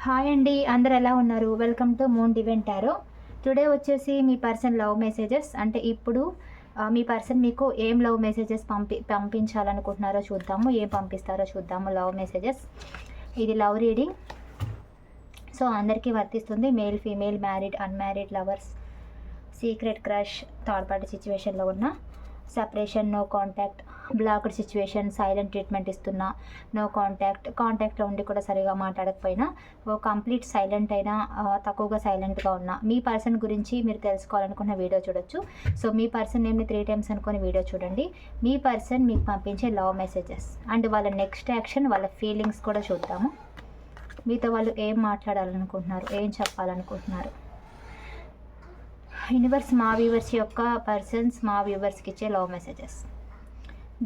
Hi అండి, అందరు ఎలా ఉన్నారు? Welcome to moon divine tarot. Today వచ్చేసి మీ పర్సన్ లవ్ మెసేజెస్ అంటే ఇప్పుడు మీ పర్సన్ మీకు ఏం లవ్ మెసేజెస్ పంపించాలనుకుంటున్నారో చూద్దాము, ఏం పంపిస్తారో చూద్దాము. లవ్ మెసేజెస్, ఇది లవ్ రీడింగ్. సో అందరికీ వర్తిస్తుంది. Male, female, married, unmarried, lovers, secret crush, third party సిచ్యువేషన్లో ఉన్న, separation, no contact, blocked situation, silent treatment ఇస్తున్నా, నో కాంటాక్ట్లో ఉండి కూడా సరిగా మాట్లాడకపోయినా, ఓ కంప్లీట్ సైలెంట్ అయినా, తక్కువగా సైలెంట్గా ఉన్నా, మీ పర్సన్ గురించి మీరు తెలుసుకోవాలనుకున్న వీడియో చూడొచ్చు. సో మీ పర్సన్ నేమ్ని 3 times అనుకుని వీడియో చూడండి. మీ పర్సన్ మీకు పంపించే లవ్ మెసేజెస్ అండ్ వాళ్ళ నెక్స్ట్ యాక్షన్, వాళ్ళ ఫీలింగ్స్ కూడా చూద్దాము. మీతో వాళ్ళు ఏం మాట్లాడాలనుకుంటున్నారు, ఏం చెప్పాలనుకుంటున్నారు. యూనివర్స్ మా వ్యూవర్స్ యొక్క పర్సన్స్ మా వ్యూవర్స్కి ఇచ్చే love messages.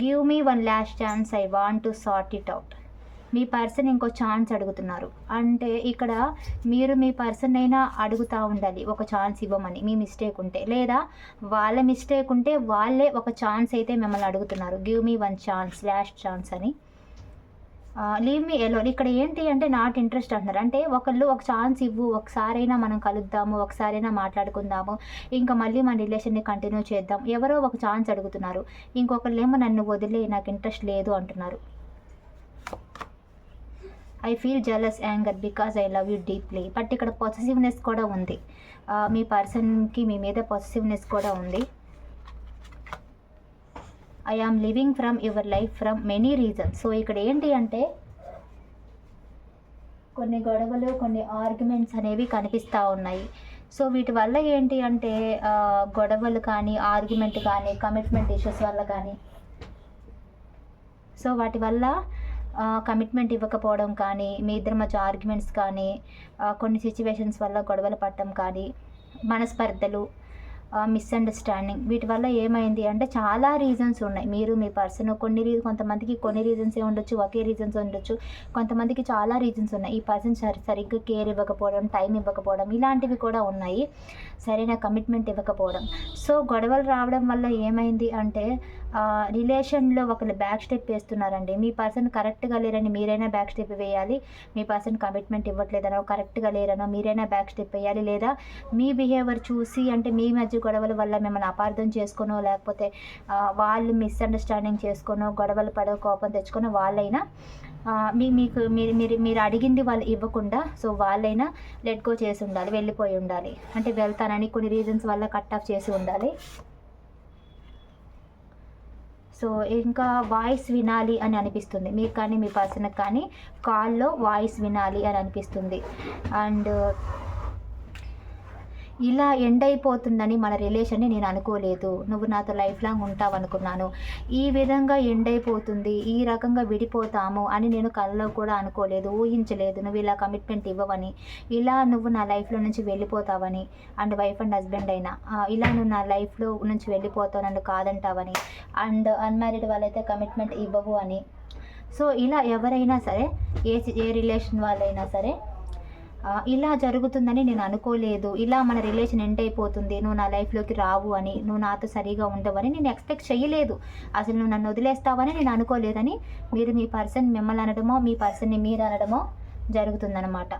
Give me 1 last chance, I want to sort it out. Me person ఇంకో ఛాన్స్ అడుగుతున్నారు. అంటే ఇక్కడ మీరు మీ పర్సన్ అయినా అడుగుతూ ఉండాలి ఒక ఛాన్స్ ఇవ్వమని, మీ మిస్టేక్ ఉంటే, లేదా వాళ్ళ మిస్టేక్ ఉంటే వాళ్ళే ఒక ఛాన్స్ అయితే మిమ్మల్ని అడుగుతున్నారు. Give me 1 chance, last chance అని. Leave me alone. ఇక్కడ ఏంటి అంటే నాట్ ఇంట్రెస్ట్ అంటున్నారు. అంటే ఒకళ్ళు ఒక ఛాన్స్ ఇవ్వు, ఒకసారైనా మనం కలుద్దాము, ఒకసారైనా మాట్లాడుకుందాము, ఇంకా మళ్ళీ మన రిలేషన్ని కంటిన్యూ చేద్దాం. ఎవరో ఒక ఛాన్స్ అడుగుతున్నారు. ఇంకొకళ్ళేమో నన్ను వదిలే, నాకు ఇంట్రెస్ట్ లేదు అంటున్నారు. I feel jealous, anger because I love you deeply. But ఇక్కడ పొసెసివ్నెస్ కూడా ఉంది. మీ పర్సన్కి మీ మీద పొసెసివ్నెస్ కూడా ఉంది. I am living from your life from many reasons. So ఇక్కడ ఏంటి అంటే కొన్ని గొడవలు, కొన్ని ఆర్గ్యుమెంట్స్ అనేవి కనిపిస్తూ ఉన్నాయి. సో వీటి వల్ల ఏంటి అంటే గొడవలు కానీ, ఆర్గ్యుమెంట్ కానీ, కమిట్మెంట్ ఇష్యూస్ వల్ల కానీ, సో వాటి వల్ల కమిట్మెంట్ ఇవ్వకపోవడం కానీ, మీ ఇద్దరి మధ్య ఆర్గ్యుమెంట్స్ కానీ, కొన్ని సిచ్యువేషన్స్ వల్ల గొడవలు పడటం కానీ, మనస్పర్ధలు, మిస్అండర్స్టాండింగ్, వీటి వల్ల ఏమైంది అంటే చాలా రీజన్స్ ఉన్నాయి. మీరు మీ పర్సన్ కొంతమందికి కొన్ని రీజన్సే ఉండొచ్చు, ఒకే రీజన్స్ ఉండొచ్చు, కొంతమందికి చాలా రీజన్స్ ఉన్నాయి. ఈ పర్సన్ సరిగ్గా కేర్ ఇవ్వకపోవడం, టైం ఇవ్వకపోవడం, ఇలాంటివి కూడా ఉన్నాయి. సరైన కమిట్మెంట్ ఇవ్వకపోవడం. సో గొడవలు రావడం వల్ల ఏమైంది అంటే రిలేషన్లో ఒకళ్ళు బ్యాక్ స్టెప్ వేస్తున్నారండి. మీ పర్సన్ కరెక్ట్గా లేరని మీరైనా బ్యాక్ స్టెప్ వేయాలి. మీ పర్సన్ కమిట్మెంట్ ఇవ్వట్లేదనో, కరెక్ట్గా లేరనో మీరైనా బ్యాక్ స్టెప్ వేయాలి. లేదా మీ బిహేవియర్ చూసి, అంటే మీ మధ్య గొడవల వల్ల మిమ్మల్ని అపార్థం చేసుకోనో, లేకపోతే వాళ్ళు మిస్అండర్స్టాండింగ్ చేసుకోనో, గొడవలు పడో, కోపం తెచ్చుకోనో వాళ్ళైనా మీకు మీరు అడిగింది వాళ్ళు ఇవ్వకుండా, సో వాళ్ళైనా లెట్ గో చేసి ఉండాలి, వెళ్ళిపోయి ఉండాలి. అంటే వెళ్తానని కొన్ని రీజన్స్ వల్ల కట్ ఆఫ్ చేసి ఉండాలి. సో ఇంకా వాయిస్ వినాలి అని అనిపిస్తుంది మీకు కానీ, మీ పర్సన్కి కానీ కాల్లో వాయిస్ వినాలి అని అనిపిస్తుంది. అండ్ ఇలా ఎండ్ అయిపోతుందని మన రిలేషన్ని నేను అనుకోలేదు. నువ్వు నాతో లైఫ్ లాంగ్ ఉంటావు అనుకున్నాను. ఈ విధంగా ఎండ్ అయిపోతుంది, ఈ రకంగా విడిపోతాము అని నేను కలలో కూడా అనుకోలేదు, ఊహించలేదు. నువ్వు ఇలా కమిట్మెంట్ ఇవ్వవని, ఇలా నువ్వు నా లైఫ్లో నుంచి వెళ్ళిపోతావని, అండ్ వైఫ్ అండ్ హస్బెండ్ అయినా ఇలా నువ్వు నా లైఫ్లో నుంచి వెళ్ళిపోతావు, నన్ను కాదంటావని, అండ్ అన్మ్యారీడ్ వాళ్ళైతే కమిట్మెంట్ ఇవ్వవు అని. సో ఇలా ఎవరైనా సరే, ఏ రిలేషన్ వాళ్ళైనా సరే ఇలా జరుగుతుందని నేను అనుకోలేదు, ఇలా మన రిలేషన్ ఎండ్ అయిపోతుంది, నువ్వు నా లైఫ్లోకి రావు అని, నువ్వు నాతో సరిగా ఉండవని నేను ఎక్స్పెక్ట్ చేయలేదు, అసలు నువ్వు నన్ను వదిలేస్తావని నేను అనుకోలేదని మీరు మీ పర్సన్ మిమ్మల్ని అనడమో, మీ పర్సన్ని మీరు అనడమో జరుగుతుందన్నమాట.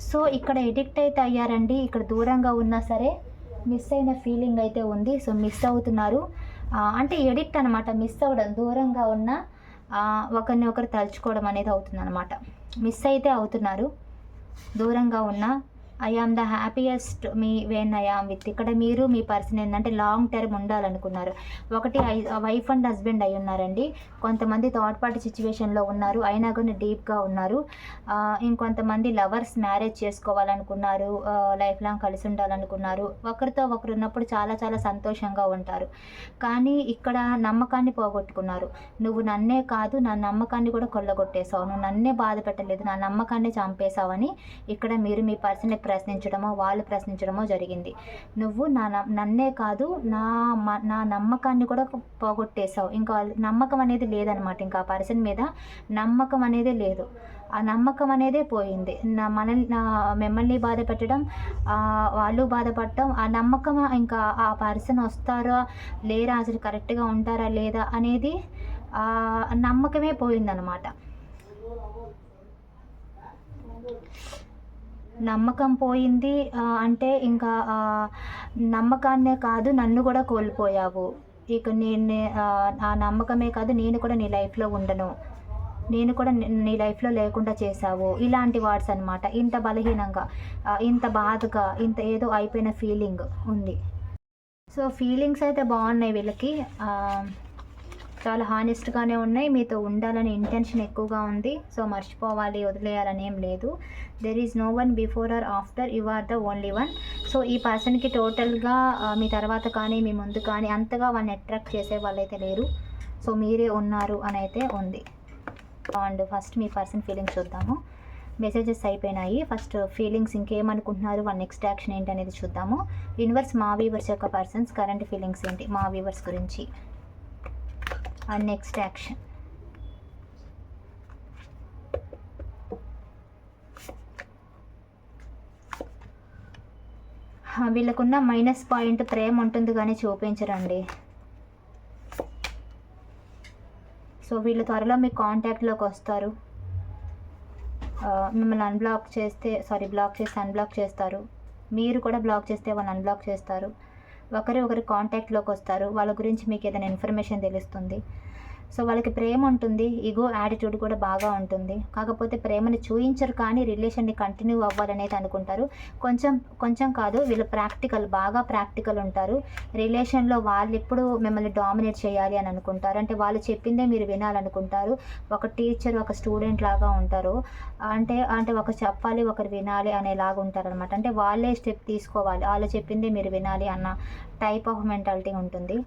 సో ఇక్కడ ఎడిక్ట్ అయితే అయ్యారండి. ఇక్కడ దూరంగా ఉన్నా సరే మిస్ అయిన ఫీలింగ్ అయితే ఉంది. సో మిస్ అవుతున్నారు అంటే ఎడిక్ట్ అనమాట. మిస్ అవ్వడం, దూరంగా ఉన్న ఒకరిని ఒకరు తలుచుకోవడం అనేది అవుతుంది అనమాట. మిస్ అయితే అవుతున్నారు, దూరంగా ఉన్న. I am the happiest me when I am with. ఇక్కడ మీరు మీ పర్సన్ ఏంటంటే లాంగ్ టర్మ్ ఉండాలనుకున్నారు. ఒకటి వైఫ్ అండ్ హస్బెండ్ అయి ఉన్నారండి. కొంతమంది థర్డ్ పార్టీ సిచ్యువేషన్లో ఉన్నారు, అయినా కానీ డీప్గా ఉన్నారు. ఇంకొంతమంది లవర్స్, మ్యారేజ్ చేసుకోవాలనుకున్నారు, లైఫ్ లాంగ్ కలిసి ఉండాలనుకున్నారు. ఒకరితో ఒకరు ఉన్నప్పుడు చాలా చాలా సంతోషంగా ఉంటారు. కానీ ఇక్కడ నమ్మకాన్ని పోగొట్టుకున్నారు. నువ్వు నన్నే కాదు, నా నమ్మకాన్ని కూడా కొల్లగొట్టేశావు, నువ్వు నన్నే బాధ పెట్టలేదు, నా నమ్మకాన్ని చంపేశావని ఇక్కడ మీరు మీ పర్సన్ ప్రశ్నించడమో, వాళ్ళు ప్రశ్నించడమో జరిగింది. నువ్వు నన్నే కాదు, నా నమ్మకాన్ని కూడా పోగొట్టేశావు. ఇంకా నమ్మకం అనేది లేదనమాట. ఇంకా ఆ పర్సన్ మీద నమ్మకం అనేది లేదు. ఆ నమ్మకం అనేదే పోయింది. మిమ్మల్ని బాధ పెట్టడం, వాళ్ళు బాధపడటం, ఆ నమ్మకం, ఇంకా ఆ పర్సన్ వస్తారా లేరా, అసలు కరెక్ట్గా ఉంటారా లేదా అనేది నమ్మకమే పోయిందనమాట. నమ్మకం పోయింది అంటే ఇంకా నమ్మకాన్నే కాదు నన్ను కూడా కోల్పోయావు. ఇక ఆ నమ్మకమే కాదు నేను కూడా నీ లైఫ్‌లో ఉండను. నేను కూడా నీ లైఫ్‌లో లేకుండా చేశావు. ఇలాంటి వర్డ్స్ అనమాట. ఇంత బలహీనంగా, ఇంత బాధగా, ఇంత ఏదో అయిపోయిన ఫీలింగ్ ఉంది. సో, ఫీలింగ్స్ అయితే బాగున్నాయి వీళ్ళకి. చాలా హానెస్ట్‌గానే ఉన్నాయి. మీతో ఉండాలని ఇంటెన్షన్ ఎక్కువగా ఉంది. సో, మర్చిపోవాలి, వదిలేయాలని ఏం లేదు. There is no one before or after. You are the only one. So, ఈ పర్సన్‌కి టోటల్‌గా మీ తర్వాత కానీ, మీ ముందు కానీ అంతగా వాళ్ళని అట్రాక్ట్ చేసే వాళ్ళైతే లేరు. సో, మీరే ఉన్నారు అనైతే ఉంది. And first me person feelings చూద్దాము. మెసేజెస్ అయిపోయినాయి. ఫస్ట్ ఫీలింగ్స్ ఇంకేమనుకుంటున్నారు, వాళ్ళ నెక్స్ట్ యాక్షన్ ఏంటి అనేది చూద్దాము. యూనివర్స్ మా వ్యూవర్స్ యొక్క పర్సన్స్ కరెంట్ ఫీలింగ్స్ ఏంటి మా వ్యూవర్స్ గురించి, అండ్ నెక్స్ట్ యాక్షన్. వీళ్ళకున్న మైనస్ పాయింట్ ప్రేమ ఉంటుంది కానీ చూపించరండి. సో, వీళ్ళు త్వరలో మీ కాంటాక్ట్లోకి వస్తారు. మిమ్మల్ని బ్లాక్ చేస్తే అన్బ్లాక్ చేస్తారు. మీరు కూడా బ్లాక్ చేస్తే వాళ్ళు అన్బ్లాక్ చేస్తారు. ఒకరు కాంటాక్ట్లోకి వస్తారు. వాళ్ళ గురించి మీకు ఏదైనా ఇన్ఫర్మేషన్ తెలుస్తుంది. సో, వాళ్ళకి ప్రేమ ఉంటుంది, ఈగో యాటిట్యూడ్ కూడా బాగా ఉంటుంది. కాకపోతే ప్రేమని చూయించరు కానీ రిలేషన్ని కంటిన్యూ అవ్వాలనేది అనుకుంటారు. కొంచెం కాదు, వీళ్ళు బాగా ప్రాక్టికల్ ఉంటారు. రిలేషన్లో వాళ్ళు ఎప్పుడు మిమ్మల్ని డామినేట్ చేయాలి అని అనుకుంటారు. అంటే వాళ్ళు చెప్పిందే మీరు వినాలనుకుంటారు. ఒక టీచర్ ఒక స్టూడెంట్ లాగా ఉంటారు. అంటే ఒకరు చెప్పాలి, ఒకరు వినాలి అనేలాగా ఉంటారనమాట. అంటే వాళ్ళే స్టెప్ తీసుకోవాలి, వాళ్ళు చెప్పిందే మీరు వినాలి అన్న టైప్ ఆఫ్ మెంటాలిటీ ఉంటుంది.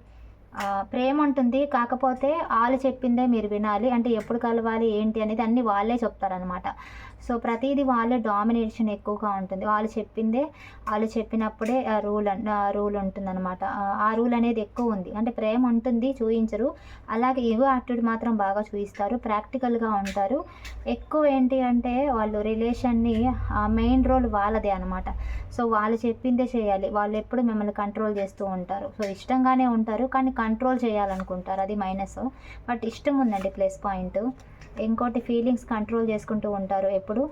ప్రేమ ఉంటుంది, కాకపోతే వాళ్ళు చెప్పిందే మీరు వినాలి. అంటే ఎప్పుడు కలవాలి ఏంటి అనేది అన్నీ వాళ్ళే చెప్తారనమాట. సో, ప్రతీది వాళ్ళే డామినేషన్ ఎక్కువగా ఉంటుంది. వాళ్ళు చెప్పినప్పుడే రూల్ ఉంటుందన్నమాట. ఆ రూల్ అనేది ఎక్కువ ఉంది. అంటే ప్రేమ ఉంటుంది, చూయించరు. అలాగే ఈగో యాటిట్యూడ్ మాత్రం బాగా చూయిస్తారు. ప్రాక్టికల్గా ఉంటారు. ఎక్కువ ఏంటి అంటే వాళ్ళు రిలేషన్ని మెయిన్ రోల్ వాళ్ళదే అనమాట. సో, వాళ్ళు చెప్పిందే చేయాలి. వాళ్ళు ఎప్పుడు మిమ్మల్ని కంట్రోల్ చేస్తూ ఉంటారు. సో, ఇష్టంగానే ఉంటారు కానీ కంట్రోల్ చేయాలనుకుంటారు, అది మైనస్. బట్ ఇష్టం ఉందండి ప్లస్ పాయింట్. ఇంకోటి ఫీలింగ్స్ కంట్రోల్ చేసుకుంటూ ఉంటారు ఎప్పుడు.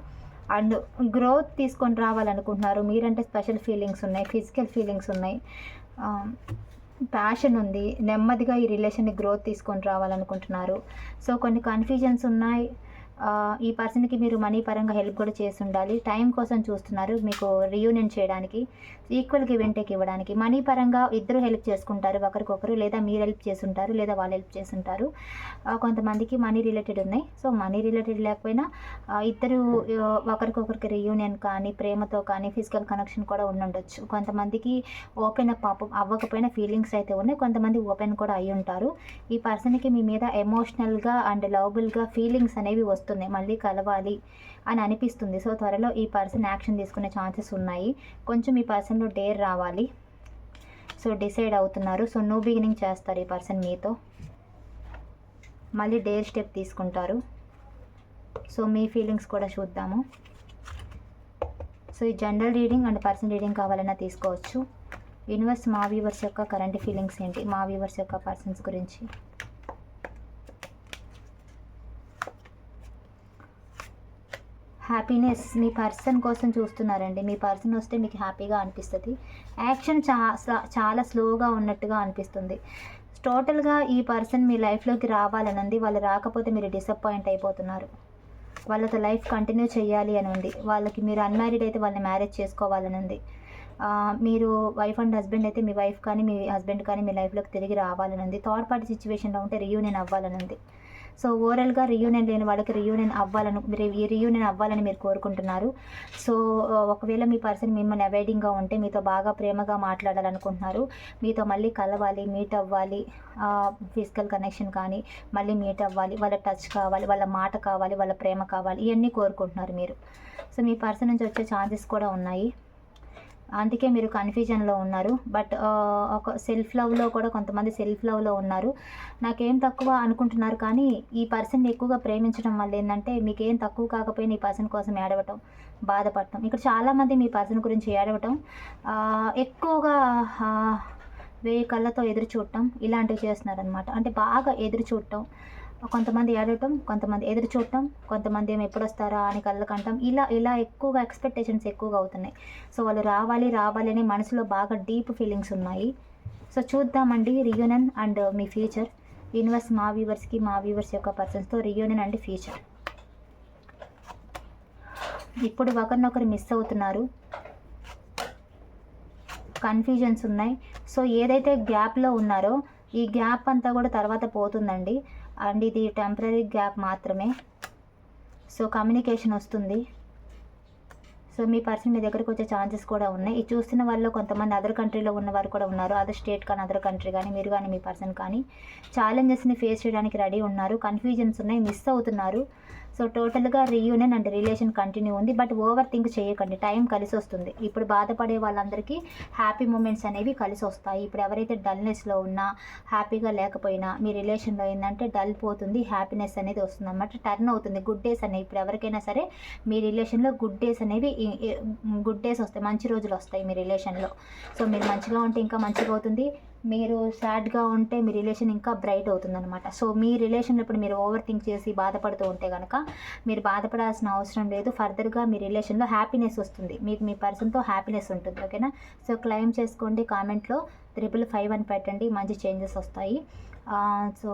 అండ్ గ్రోత్ తీసుకొని రావాలనుకుంటున్నారు. మీరంటే స్పెషల్ ఫీలింగ్స్ ఉన్నాయి, ఫిజికల్ ఫీలింగ్స్ ఉన్నాయి, ప్యాషన్ ఉంది. నెమ్మదిగా ఈ రిలేషన్ని గ్రోత్ తీసుకొని రావాలనుకుంటున్నారు. సో, కొన్ని కన్ఫ్యూజన్స్ ఉన్నాయి. ఈ పర్సన్కి మీరు మనీ పరంగా హెల్ప్ కూడా చేసి ఉండాలి. టైం కోసం చూస్తున్నారు మీకు రీయూనియన్ చేయడానికి, ఈక్వల్ గివ్ అండ్ టేక్ ఇవ్వడానికి. మనీ పరంగా ఇద్దరు హెల్ప్ చేసుకుంటారు ఒకరికొకరు, లేదా మీరు హెల్ప్ చేసి ఉంటారు, లేదా వాళ్ళు హెల్ప్ చేసి ఉంటారు. కొంతమందికి మనీ రిలేటెడ్ ఉన్నాయి. సో, మనీ రిలేటెడ్ లేకపోయినా ఇద్దరు ఒకరికొకరికి రీయూనియన్ కానీ, ప్రేమతో కానీ, ఫిజికల్ కనెక్షన్ కూడా ఉండొచ్చు. కొంతమందికి ఓపెన్ అప్ అవ్వకపోయినా ఫీలింగ్స్ అయితే ఉన్నాయి. కొంతమంది ఓపెన్ కూడా అయి ఉంటారు. ఈ పర్సన్కి మీ మీద ఎమోషనల్గా అండ్ లవబుల్గా ఫీలింగ్స్ అనేవి వస్తున్నాయి, మళ్ళీ కలవాలి అని అనిపిస్తుంది. సో, త్వరలో ఈ పర్సన్ యాక్షన్ తీసుకునే ఛాన్సెస్ ఉన్నాయి. కొంచెం ఈ పర్సన్లో డేర్ రావాలి. సో, డిసైడ్ అవుతున్నారు. సో, న్యూ బిగినింగ్ చేస్తారు ఈ పర్సన్ మీతో, మళ్ళీ డేర్ స్టెప్ తీసుకుంటారు. సో, మీ ఫీలింగ్స్ కూడా చూద్దాము. సో, ఈ general reading and person reading కావాలన్నా తీసుకోవచ్చు. యూనివర్స్ మా వ్యూవర్స్ యొక్క కరెంట్ ఫీలింగ్స్ ఏంటి మా వ్యూవర్స్ యొక్క పర్సన్స్ గురించి. హ్యాపీనెస్ మీ పర్సన్ కోసం చూస్తున్నారండి. మీ పర్సన్ వస్తే మీకు హ్యాపీగా అనిపిస్తుంది. యాక్షన్ చాలా స్లోగా ఉన్నట్టుగా అనిపిస్తుంది. టోటల్గా ఈ పర్సన్ మీ లైఫ్లోకి రావాలని, వాళ్ళు రాకపోతే మీరు డిసప్పాయింట్ అయిపోతున్నారు. వాళ్ళతో లైఫ్ కంటిన్యూ చేయాలి అని ఉంది. వాళ్ళకి మీరు అన్మ్యారీడ్ అయితే వాళ్ళని మ్యారేజ్ చేసుకోవాలని ఉంది. మీరు వైఫ్ అండ్ హస్బెండ్ అయితే మీ వైఫ్ కానీ మీ హస్బెండ్ కానీ మీ లైఫ్లోకి తిరిగి రావాలని ఉంది. థర్డ్ పార్టీ సిచ్యువేషన్లో ఉంటే రీయూనియన్ అవ్వాలని ఉంది. సో, ఓవరాల్గా రీయూనియన్ లేని వాళ్ళకి రీయూనియన్ అవ్వాలని మీరు కోరుకుంటున్నారు. సో, ఒకవేళ మీ పర్సన్ మిమ్మల్ని అవాయిడింగ్గా ఉంటే మీతో బాగా ప్రేమగా మాట్లాడాలనుకుంటున్నారు. మీతో మళ్ళీ కలవాలి, మీట్ అవ్వాలి, ఫిజికల్ కనెక్షన్ కానీ మళ్ళీ మీట్ అవ్వాలి, వాళ్ళ టచ్ కావాలి, వాళ్ళ మాట కావాలి, వాళ్ళ ప్రేమ కావాలి, ఇవన్నీ కోరుకుంటున్నారు మీరు. సో, మీ పర్సన్ నుంచి వచ్చే ఛాన్సెస్ కూడా ఉన్నాయి. అందుకే మీరు కన్ఫ్యూజన్లో ఉన్నారు. బట్ ఒక సెల్ఫ్ లవ్లో కూడా కొంతమంది సెల్ఫ్ లవ్లో ఉన్నారు. నాకేం తక్కువ అనుకుంటున్నారు కానీ ఈ పర్సన్ని ఎక్కువగా ప్రేమించడం వల్ల ఏంటంటే మీకేం తక్కువ కాకపోయినా ఈ పర్సన్ కోసం ఏడవటం, బాధపడటం. ఇక్కడ చాలామంది మీ పర్సన్ గురించి ఏడవటం, ఎక్కువగా 1000 కళ్ళతో ఎదురు చూడటం ఇలాంటివి చేస్తున్నారనమాట. అంటే బాగా ఎదురు చూడటం, కొంతమంది ఏడవటం, కొంతమంది ఎదురు చూడటం, కొంతమంది ఏమో ఎప్పుడొస్తారా అని కళ్ళకంటాం. ఇలా ఎక్కువగా ఎక్స్‌పెక్టేషన్స్ ఎక్కువగా అవుతున్నాయి. సో, వాళ్ళు రావాలి, రావాలి అని మనసులో బాగా డీప్ ఫీలింగ్స్ ఉన్నాయి. సో, చూద్దామండి reunion and me future. Universe మా వ్యూవర్స్‌కి, మా వ్యూవర్స్ యొక్క పర్సన్స్‌తో రియూనియన్ అండ్ ఫ్యూచర్. ఇప్పుడు ఒకరినొకరు మిస్ అవుతున్నారు. కన్‌ఫ్యూజన్స్ ఉన్నాయి. సో, ఏదైతే గ్యాప్‌లో ఉన్నారో, ఈ గ్యాప్ అంతా కూడా తర్వాత పోతుందండి. అండ్ ఇది టెంపరరీ గ్యాప్ మాత్రమే. సో, కమ్యూనికేషన్ వస్తుంది. సో, మీ పర్సన్ మీ దగ్గరికి వచ్చే ఛాన్సెస్ కూడా ఉన్నాయి. ఇది చూస్తున్న వాళ్ళలో కొంతమంది అదర్ కంట్రీలో ఉన్నవారు కూడా ఉన్నారు. అదర్ స్టేట్ కానీ, అదర్ కంట్రీ కానీ, మీరు కానీ, మీ పర్సన్ కానీ ఛాలెంజెస్‌ని ఫేస్ చేయడానికి రెడీ ఉన్నారు. కన్‌ఫ్యూజన్స్ ఉన్నాయి. మిస్ అవుతున్నారు. సో, టోటల్‌గా రీయూనియన్ అండ్ రిలేషన్ కంటిన్యూ ఉంది. బట్ ఓవర్ థింక్ చేయకండి. టైం కలిసొస్తుంది. ఇప్పుడు బాధపడే వాళ్ళందరికీ హ్యాపీ మూమెంట్స్ అనేవి కలిసొస్తాయి. ఇప్పుడు ఎవరైతే డల్‌నెస్‌లో ఉన్నా, హ్యాపీగా లేకపోయినా మీ రిలేషన్‌లో ఏందంటే డల్ పోతుంది. హ్యాపీనెస్ అనేది వస్తుందన్నమాట. టర్న్ అవుతుంది. గుడ్ డేస్ అనేవి ఇప్పుడు ఎవరికైనా సరే మీ రిలేషన్‌లో గుడ్ డేస్ అనేవి గుడ్ డేస్ వస్తాయి. మంచి రోజులు వస్తాయి మీ రిలేషన్‌లో. సో, మీరు మంచిగా ఉంటే ఇంకా మంచిగా అవుతుంది. మీరు సాడ్‌గా ఉంటే మీ రిలేషన్ ఇంకా బ్రైట్ అవుతుందనమాట. సో, మీ రిలేషన్‌లో ఇప్పుడు మీరు ఓవర్ థింక్ చేసి బాధపడుతూ ఉంటే గనక మీరు బాధపడాల్సిన అవసరం లేదు. ఫర్దర్‌గా మీ రిలేషన్‌లో హ్యాపీనెస్ వస్తుంది. మీకు మీ పర్సన్‌తో హ్యాపీనెస్ ఉంటుంది. ఓకేనా? సో, క్లెయిమ్ చేసుకోండి. కామెంట్‌లో 555 అని పెట్టండి. మంచి చేంజెస్ వస్తాయి. సో,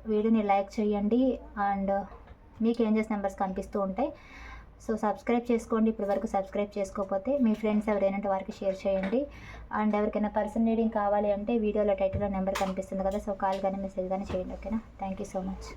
వీడియోని లైక్ చేయండి. అండ్ మీకు ఏంజెస్ నెంబర్స్ కనిపిస్తూ ఉంటాయి. సో, సబ్స్క్రైబ్ చేసుకోండి. ఇప్పటి వరకు సబ్స్క్రైబ్ చేసుకోకపోతే మీ ఫ్రెండ్స్ ఎవరైనా ఉంటే వారికి షేర్ చేయండి. అండ్ ఎవరికైనా పర్సన్ రీడింగ్ కావాలి అంటే వీడియోలో టైటిల్లో నెంబర్ కనిపిస్తుంది కదా. సో, కాల్ కానీ మెసేజ్ కానీ చేయండి. ఓకేనా? Thank you so much.